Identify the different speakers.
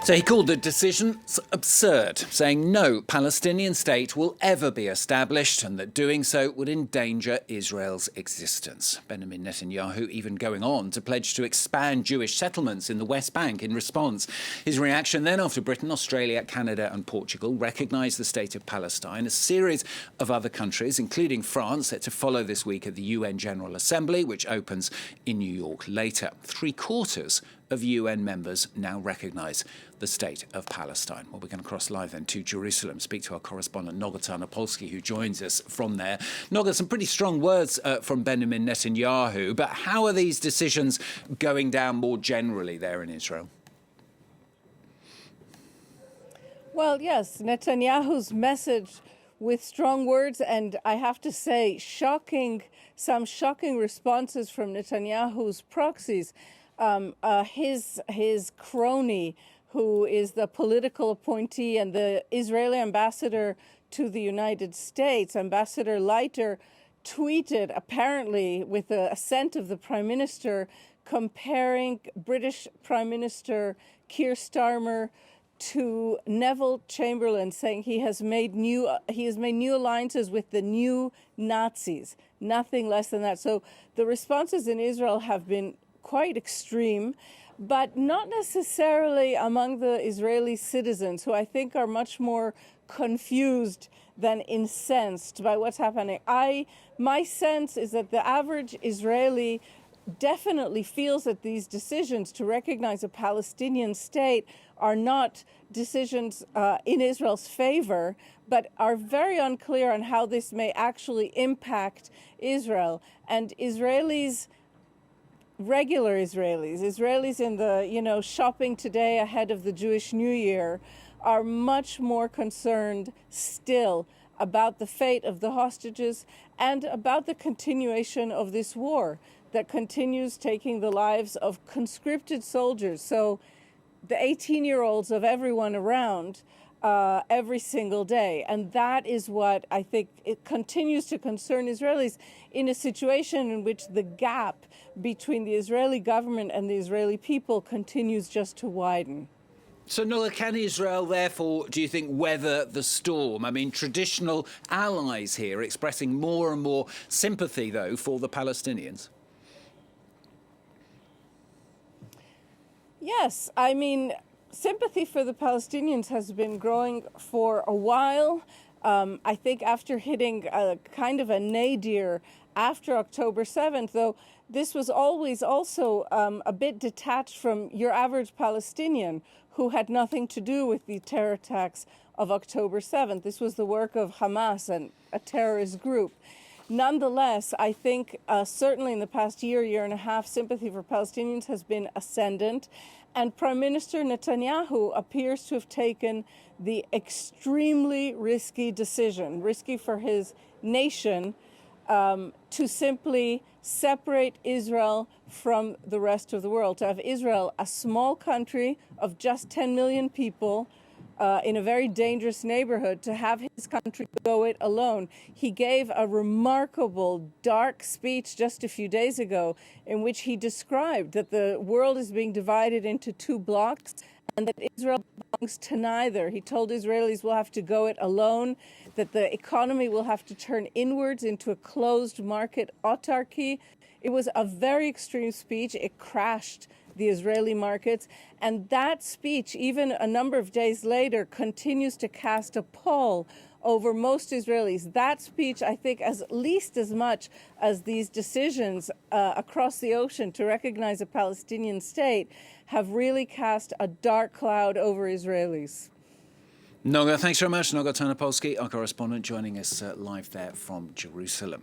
Speaker 1: So he called the decision absurd, saying no Palestinian state will ever be established and that doing so would endanger Israel's existence. Benjamin Netanyahu even going on to pledge to expand Jewish settlements in the West Bank in response. His reaction then after Britain, Australia, Canada and Portugal recognised the state of Palestine. A series of other countries, including France, set to follow this week at the UN General Assembly, which opens in New York later. Three-quarters of UN members now recognise the state of Palestine. Well, we're going to cross live then to Jerusalem, speak to our correspondent Noga Tarnopolsky, who joins us from there. Noga, some pretty strong words from Benjamin Netanyahu, but how are these decisions going down more generally there in Israel?
Speaker 2: Well, yes, Netanyahu's message with strong words and I have to say some shocking responses from Netanyahu's proxies. His crony, who is the political appointee and the Israeli ambassador to the United States, Ambassador Leiter, tweeted, apparently with the assent of the Prime Minister, comparing British Prime Minister Keir Starmer to Neville Chamberlain, saying he has made new alliances with the new Nazis, nothing less than that. So the responses in Israel have been quite extreme, but not necessarily among the Israeli citizens, who I think are much more confused than incensed by what's happening. My sense is that the average Israeli definitely feels that these decisions to recognize a Palestinian state are not decisions in Israel's favor, but are very unclear on how this may actually impact Israel. And regular Israelis in the, shopping today ahead of the Jewish New Year are much more concerned still about the fate of the hostages and about the continuation of this war that continues taking the lives of conscripted soldiers. So the 18-year-olds of everyone around every single day. And that is what I think it continues to concern Israelis in a situation in which the gap between the Israeli government and the Israeli people continues just to widen.
Speaker 1: So, Noga, can Israel, therefore, do you think, weather the storm? I mean, traditional allies here expressing more and more sympathy, though, for the Palestinians.
Speaker 2: Yes, I mean, sympathy for the Palestinians has been growing for a while. I think after hitting a kind of a nadir after October 7th, though, this was always also a bit detached from your average Palestinian who had nothing to do with the terror attacks of October 7th. This was the work of Hamas, and a terrorist group. Nonetheless, I think certainly in the past year and a half, sympathy for Palestinians has been ascendant. And Prime Minister Netanyahu appears to have taken the extremely risky decision, risky for his nation, to simply separate Israel from the rest of the world, to have Israel, a small country of just 10 million people, in a very dangerous neighborhood, to have his country go it alone. He gave a remarkable, dark speech just a few days ago in which he described that the world is being divided into two blocks and that Israel belongs to neither. He told Israelis will have to go it alone, that the economy will have to turn inwards into a closed market autarky. It was a very extreme speech. It crashed the Israeli markets. And that speech, even a number of days later, continues to cast a pall over most Israelis. That speech, I think, at least as much as these decisions across the ocean to recognize a Palestinian state, have really cast a dark cloud over Israelis.
Speaker 1: Noga, thanks very much. Noga Tarnopolsky, our correspondent, joining us live there from Jerusalem.